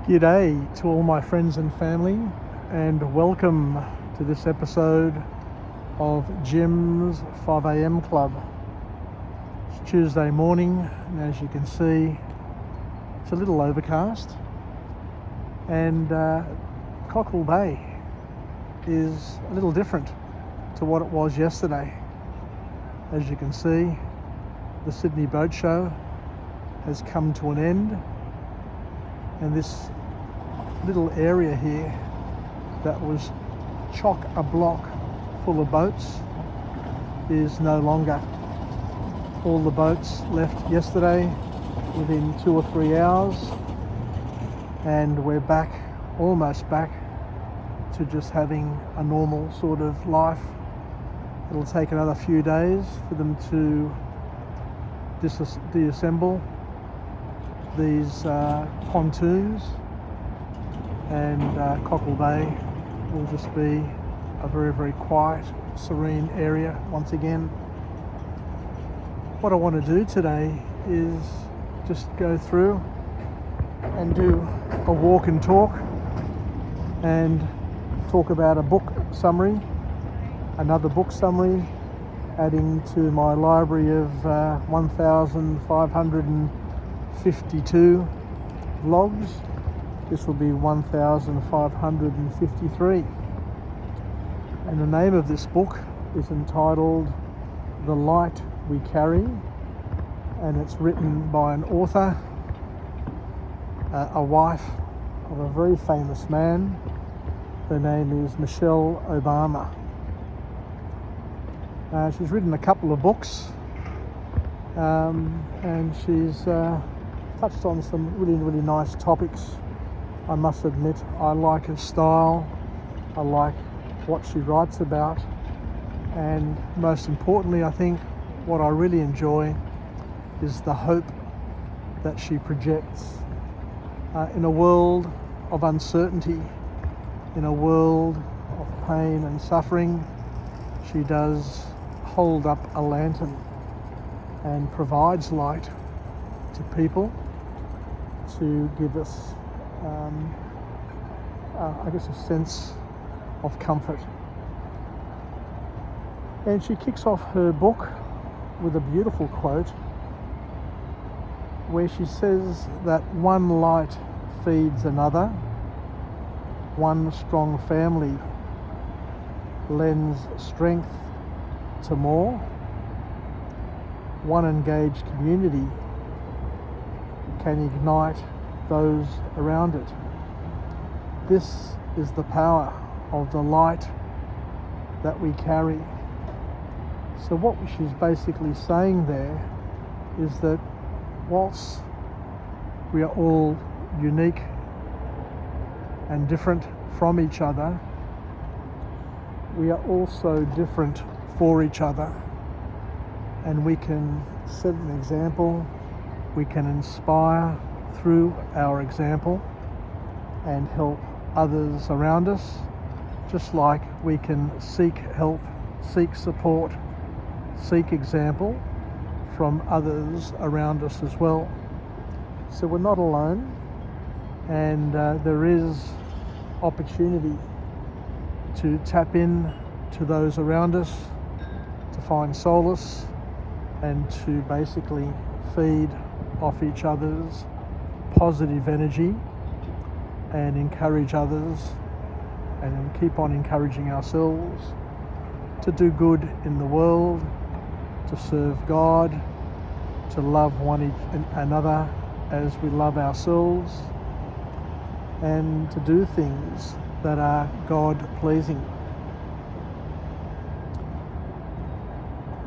G'day to all my friends and family, and welcome to this episode of Jim's 5am Club. It's Tuesday morning, and as you can see, it's a little overcast, and Cockle Bay is a little different to what it was yesterday. As you can see, the Sydney Boat Show has come to an end, and this little area here that was chock-a-block full of boats is no longer. All the boats left yesterday within 2 or 3 hours, and we're back, almost back to just having a normal sort of life. It'll take another few days for them to deassemble these pontoons, and Cockle Bay will just be a very, very quiet, serene area once again. What I want to do today is just go through and do a walk and talk about a book summary, another book summary, adding to my library of 1,552 vlogs. This will be 1,553. And the name of this book is entitled The Light We Carry, and it's written by an author, a wife of a very famous man. Her name is Michelle Obama. She's written a couple of books, and she's touched on some really, really nice topics. I must admit, I like her style, I like what she writes about, and most importantly, I think what I really enjoy is the hope that she projects in a world of uncertainty, in a world of pain and suffering. She does hold up a lantern and provides light to people to give us a sense of comfort. And she kicks off her book with a beautiful quote where she says that one light feeds another, one strong family lends strength to more, one engaged community can ignite those around it. This is the power of the light that we carry. So what she's basically saying there is that whilst we are all unique and different from each other, we are also different for each other, and we can set an example, we can inspire through our example and help others around us, just like we can seek help, seek support, seek example from others around us as well. So we're not alone, and there is opportunity to tap in to those around us, to find solace and to basically feed off each other's positive energy and encourage others and keep on encouraging ourselves to do good in the world, to serve God, to love one another as we love ourselves, and to do things that are God-pleasing.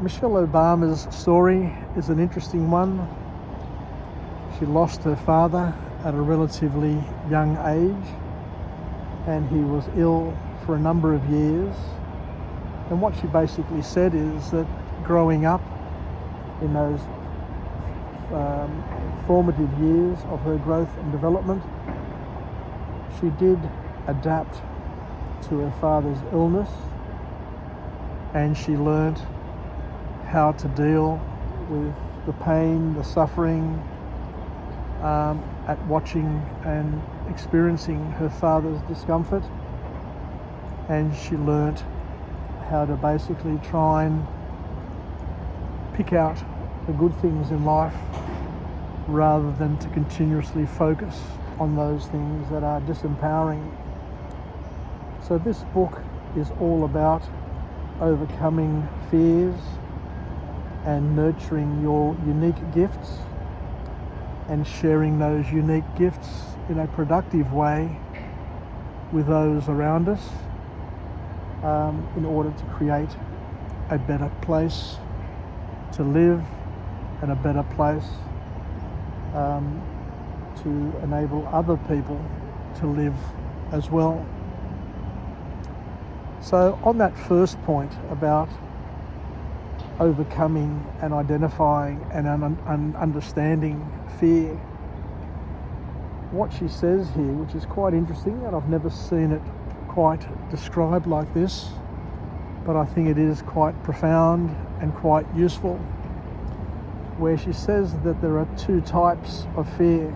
Michelle Obama's story is an interesting one. She lost her father at a relatively young age, and he was ill for a number of years. And what she basically said is that growing up in those formative years of her growth and development, she did adapt to her father's illness, and she learnt how to deal with the pain, the suffering, at watching and experiencing her father's discomfort, and she learnt how to basically try and pick out the good things in life rather than to continuously focus on those things that are disempowering. So this book is all about overcoming fears and nurturing your unique gifts and sharing those unique gifts in a productive way with those around us, in order to create a better place to live and a better place to enable other people to live as well. So on that first point about overcoming and identifying and understanding fear, what she says here, which is quite interesting, and I've never seen it quite described like this, but I think it is quite profound and quite useful, where she says that there are two types of fear.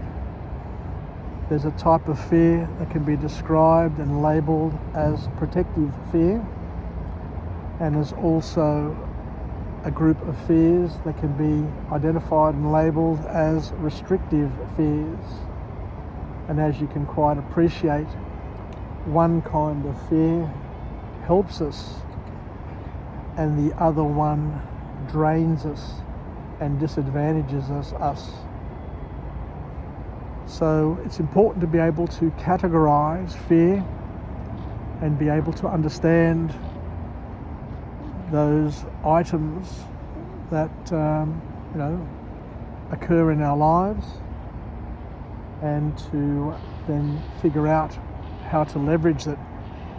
There's a type of fear that can be described and labelled as protective fear, and there's also a group of fears that can be identified and labelled as restrictive fears. And as you can quite appreciate, one kind of fear helps us and the other one drains us and disadvantages us. So it's important to be able to categorize fear and be able to understand those items that occur in our lives, and to then figure out how to leverage it,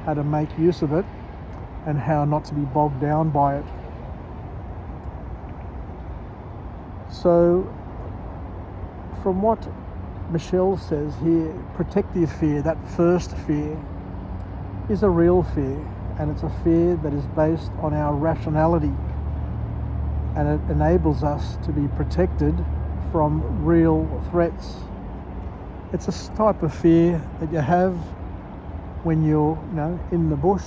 how to make use of it, and how not to be bogged down by it. So from what Michelle says here, protective fear, that first fear, is a real fear, and it's a fear that is based on our rationality, and it enables us to be protected from real threats. It's a type of fear that you have when you're in the bush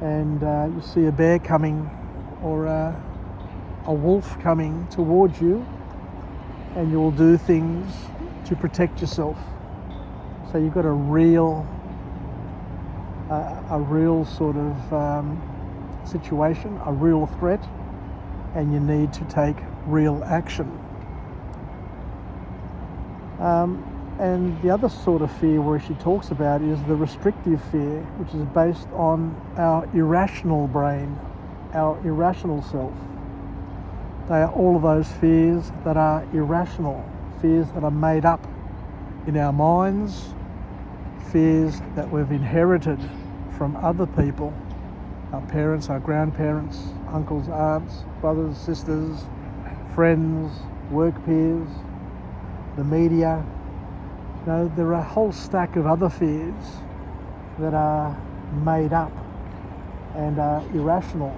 and you see a bear coming or a wolf coming towards you, and you'll do things to protect yourself. So you've got a real sort of situation, a real threat, and you need to take real action. And the other sort of fear where she talks about is the restrictive fear, which is based on our irrational brain, our irrational self. They are all of those fears that are irrational, fears that are made up in our minds, fears that we've inherited from other people, our parents, our grandparents, uncles, aunts, brothers, sisters, friends, work peers, the media. There are a whole stack of other fears that are made up and are irrational,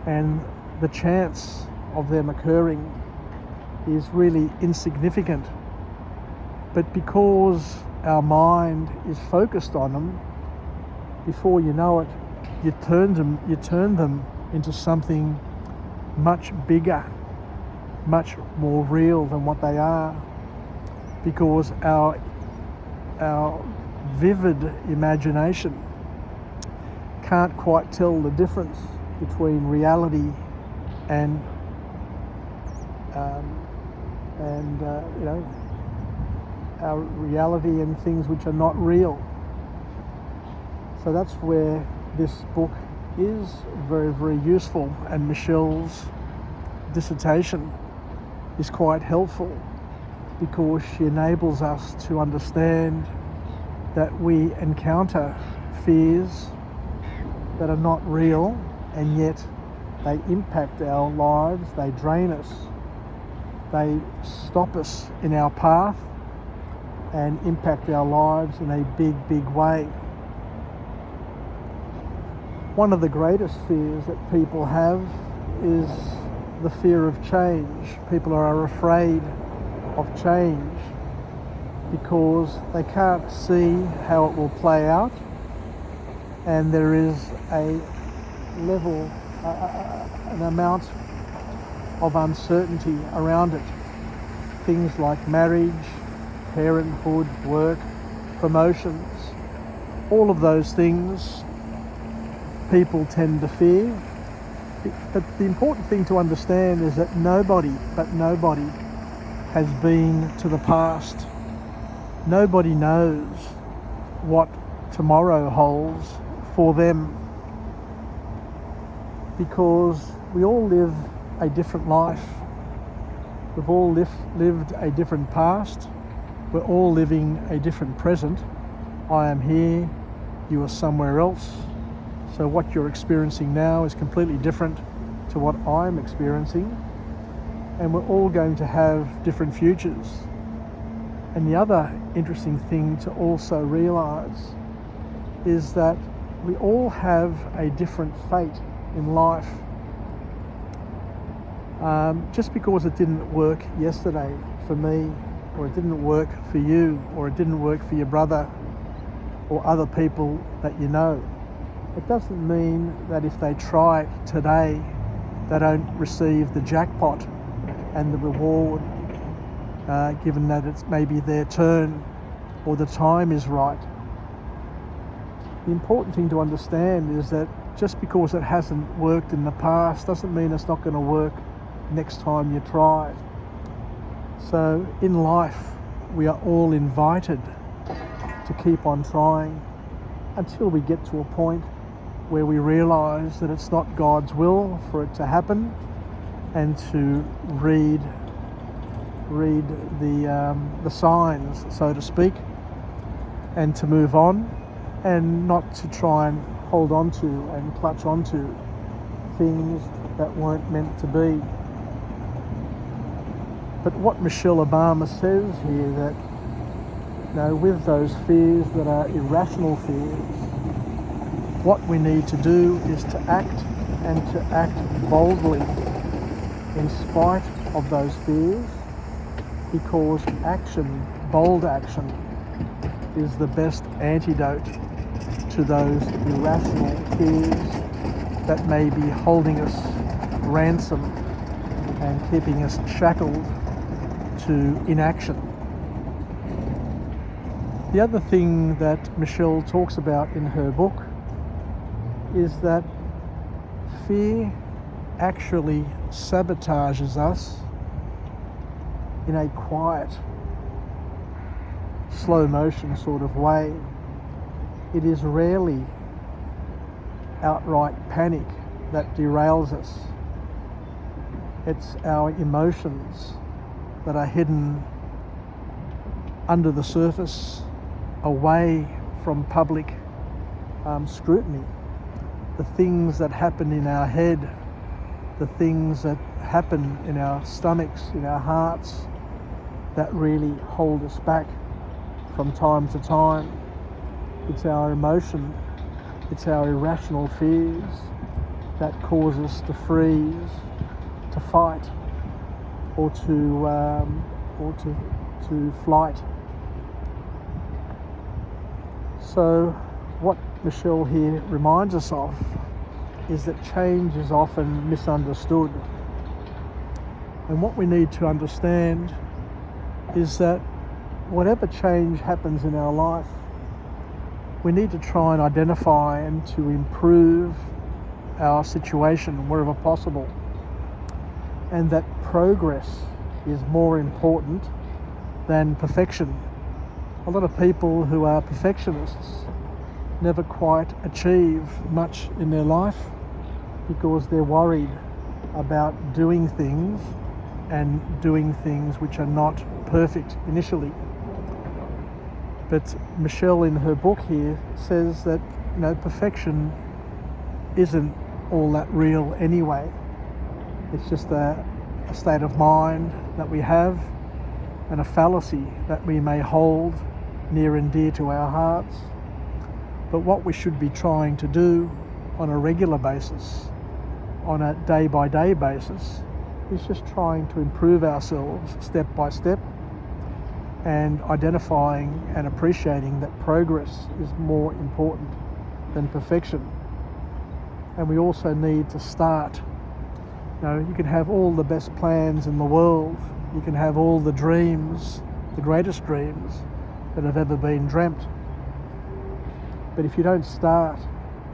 and the chance of them occurring is really insignificant. But because our mind is focused on them, before you know it, you turn them into something much bigger, much more real than what they are, because our vivid imagination can't quite tell the difference between reality and our reality and things which are not real. So that's where this book is very, very useful, and Michelle's dissertation is quite helpful, because she enables us to understand that we encounter fears that are not real, and yet they impact our lives, they drain us, they stop us in our path and impact our lives in a big, big way. One of the greatest fears that people have is the fear of change. People are afraid of change because they can't see how it will play out, and there is a level, an amount of uncertainty around it. Things like marriage, parenthood, work, promotions, all of those things people tend to fear. But the important thing to understand is that nobody has been to the past. Nobody knows what tomorrow holds for them, because we all live a different life. We've all lived a different past. We're all living a different present. I am here, you are somewhere else. So what you're experiencing now is completely different to what I'm experiencing. And we're all going to have different futures. And the other interesting thing to also realise is that we all have a different fate in life. Just because it didn't work yesterday for me, or it didn't work for you, or it didn't work for your brother or other people that you know, it doesn't mean that if they try it today, they don't receive the jackpot and the reward, given that it's maybe their turn or the time is right. The important thing to understand is that just because it hasn't worked in the past doesn't mean it's not going to work next time you try it. So in life, we are all invited to keep on trying until we get to a point where we realise that it's not God's will for it to happen, and to read the signs, so to speak, and to move on, and not to try and hold on to and clutch onto things that weren't meant to be. But what Michelle Obama says here, that with those fears that are irrational fears, what we need to do is to act, and to act boldly in spite of those fears, because action, bold action, is the best antidote to those irrational fears that may be holding us ransom and keeping us shackled to inaction. The other thing that Michelle talks about in her book is that fear actually sabotages us in a quiet, slow motion sort of way. It is rarely outright panic that derails us. It's our emotions that are hidden under the surface, away from public scrutiny. The things that happen in our head, the things that happen in our stomachs, in our hearts, that really hold us back from time to time. It's our emotion, it's our irrational fears that cause us to freeze, to fight, or to flight. So what Michelle here reminds us of is that change is often misunderstood. And what we need to understand is that whatever change happens in our life, we need to try and identify and to improve our situation wherever possible. And that progress is more important than perfection. A lot of people who are perfectionists never quite achieve much in their life because they're worried about doing things which are not perfect initially. But Michelle in her book here says that perfection isn't all that real anyway. It's just a state of mind that we have, and a fallacy that we may hold near and dear to our hearts. But what we should be trying to do on a regular basis, on a day-by-day basis, is just trying to improve ourselves step by step, and identifying and appreciating that progress is more important than perfection. And we also need to start. You can have all the best plans in the world, you can have all the dreams, the greatest dreams that have ever been dreamt. But if you don't start,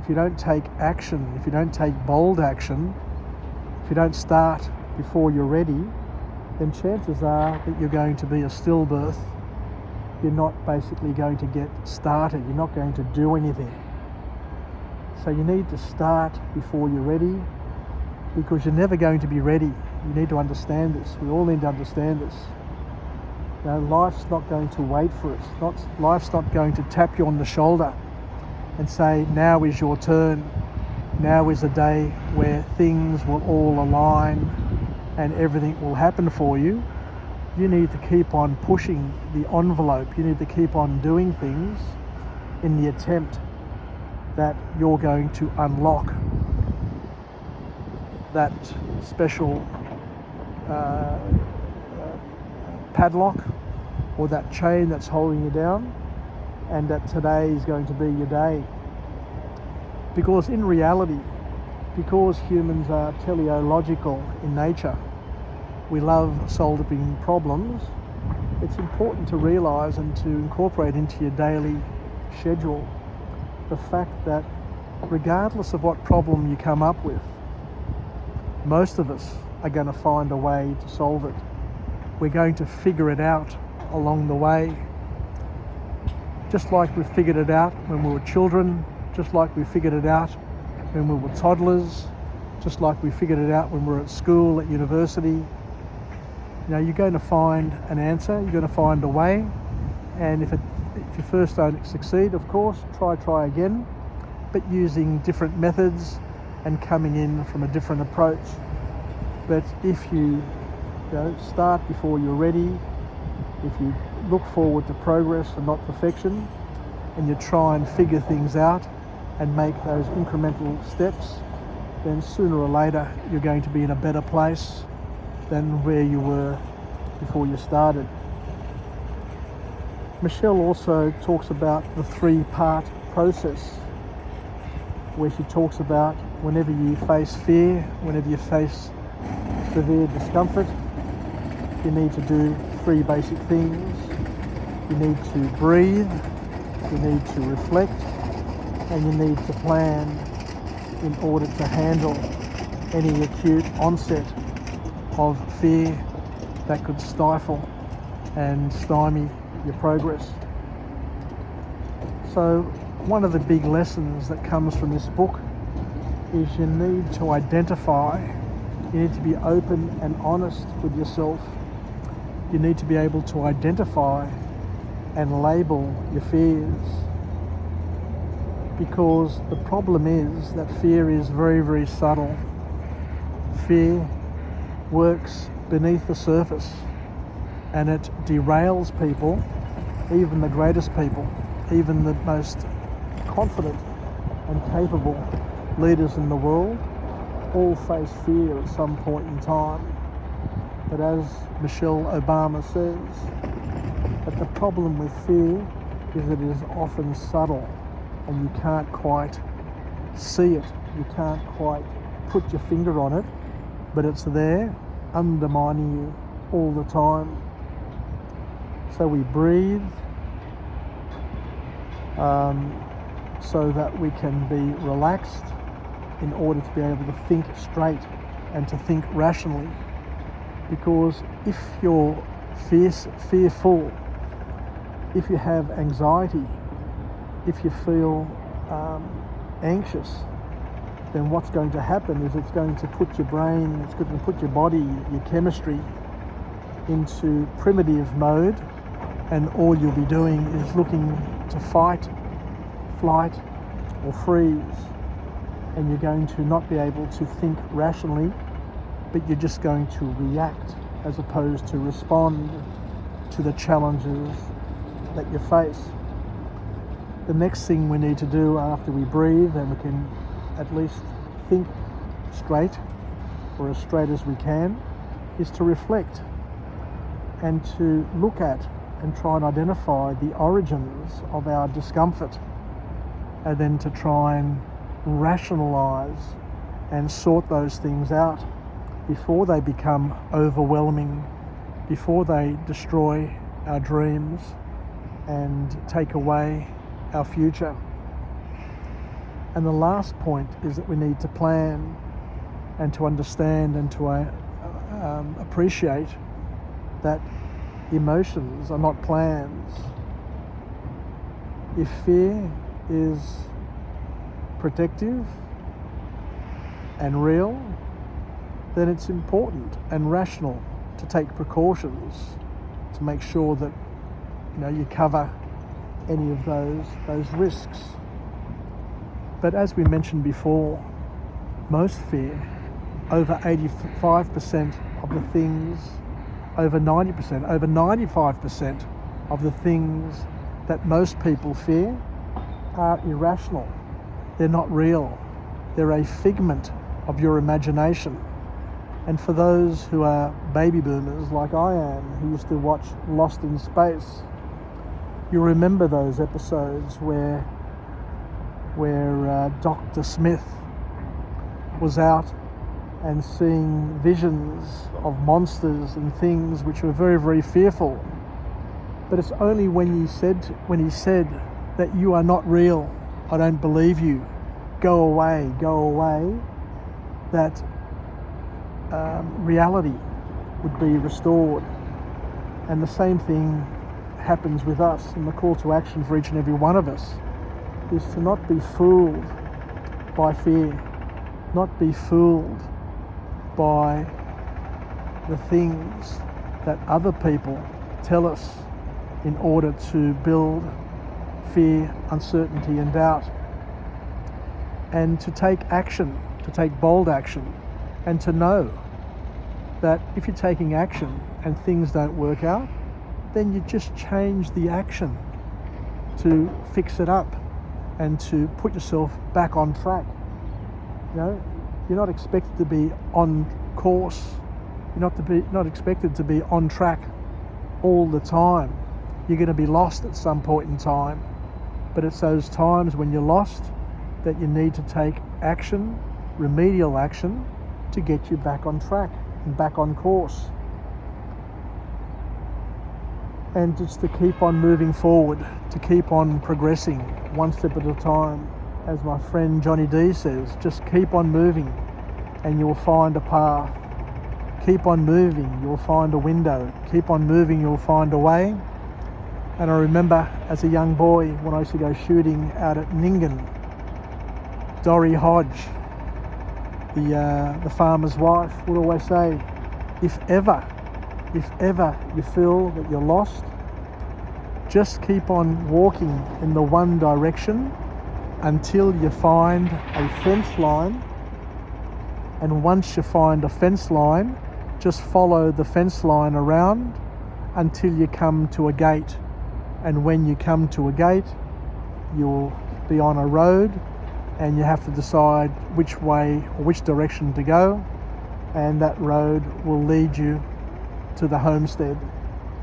if you don't take action, if you don't take bold action, if you don't start before you're ready, then chances are that you're going to be a stillbirth. You're not basically going to get started. You're not going to do anything. So you need to start before you're ready, because you're never going to be ready. You need to understand this. We all need to understand this. Life's not going to wait for us. Life's not going to tap you on the shoulder and say, now is your turn. Now is the day where things will all align and everything will happen for you. You need to keep on pushing the envelope. You need to keep on doing things in the attempt that you're going to unlock that special padlock or that chain that's holding you down, and that today is going to be your day. Because in reality, because humans are teleological in nature, we love solving problems. It's important to realise and to incorporate into your daily schedule the fact that regardless of what problem you come up with, most of us are going to find a way to solve it. We're going to figure it out along the way. Just like we figured it out when we were children, just like we figured it out when we were toddlers, just like we figured it out when we were at school, at university. You're going to find an answer, you're going to find a way, and if you first don't succeed, of course, try again, but using different methods and coming in from a different approach. But if you start before you're ready, if you look forward to progress and not perfection, and you try and figure things out and make those incremental steps, then sooner or later you're going to be in a better place than where you were before you started. Michelle also talks about the 3-part process, where she talks about whenever you face fear, whenever you face severe discomfort, you need to do 3 basic things. You need to breathe, you need to reflect, and you need to plan in order to handle any acute onset of fear that could stifle and stymie your progress. So one of the big lessons that comes from this book is you need to identify, you need to be open and honest with yourself. You need to be able to identify and label your fears, because the problem is that fear is very, very subtle. Fear works beneath the surface and it derails people, even the greatest people, even the most confident and capable leaders in the world all face fear at some point in time. But as Michelle Obama says, that the problem with fear is that it is often subtle and you can't quite see it, you can't quite put your finger on it, but it's there undermining you all the time. So we breathe so that we can be relaxed in order to be able to think straight and to think rationally. Because if you're fearful, if you have anxiety, if you feel anxious, then what's going to happen is it's going to put your brain, it's going to put your body, your chemistry into primitive mode, and all you'll be doing is looking to fight, flight, or freeze. And you're going to not be able to think rationally, but you're just going to react as opposed to respond to the challenges that you face. The next thing we need to do after we breathe, and we can at least think straight, or as straight as we can, is to reflect and to look at and try and identify the origins of our discomfort, and then to try and rationalize and sort those things out before they become overwhelming, before they destroy our dreams and take away our future. And the last point is that we need to plan and to understand and to appreciate that emotions are not plans. If fear is protective and real, then it's important and rational to take precautions to make sure that you cover any of those risks. But as we mentioned before, most fear, over 85% of the things, over 90%, over 95% of the things that most people fear are irrational. They're not real. They're a figment of your imagination. And for those who are baby boomers like I am, who used to watch Lost in Space, you remember those episodes where Dr. Smith was out and seeing visions of monsters and things which were very, very fearful. But it's only when he said that you are not real, I don't believe you, go away, that reality would be restored. And the same thing happens with us, and the call to action for each and every one of us is to not be fooled by fear, not be fooled by the things that other people tell us in order to build fear, uncertainty and doubt, and to take action, to take bold action, and to know that if you're taking action and things don't work out, then you just change the action to fix it up and to put yourself back on track. You're not expected to be on course. You're not expected to be on track all the time. You're going to be lost at some point in time. But it's those times when you're lost that you need to take action, remedial action, to get you back on track and back on course. And just to keep on moving forward, to keep on progressing one step at a time. As my friend Johnny D says, just keep on moving and you'll find a path. Keep on moving, you'll find a window. Keep on moving, you'll find a way. And I remember as a young boy when I used to go shooting out at Nyngan, Dorrie Hodge, the farmer's wife, would always say, if ever you feel that you're lost, just keep on walking in the one direction until you find a fence line. And once you find a fence line, just follow the fence line around until you come to a gate. And when you come to a gate, you'll be on a road and you have to decide which way or which direction to go, and that road will lead you to the homestead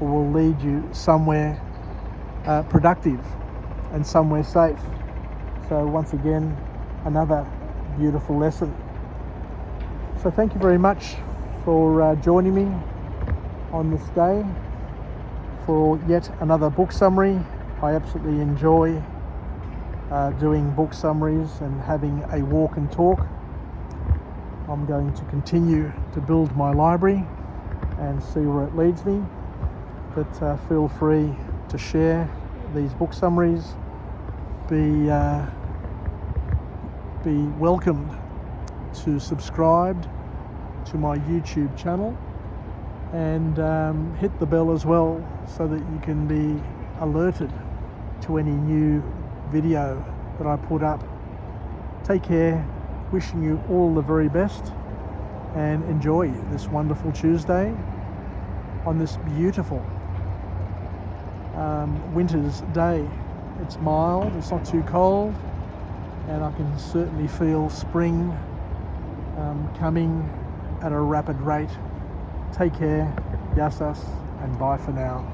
or will lead you somewhere productive and somewhere safe. So once again, another beautiful lesson. So thank you very much for joining me on this day for yet another book summary. I absolutely enjoy doing book summaries and having a walk and talk. I'm going to continue to build my library and see where it leads me, but feel free to share these book summaries. Be welcomed to subscribe to my YouTube channel and hit the bell as well so that you can be alerted to any new video that I put up. Take care, wishing you all the very best, and enjoy this wonderful Tuesday on this beautiful winter's day. It's mild, it's not too cold, and I can certainly feel spring coming at a rapid rate. Take care, yasas, and bye for now.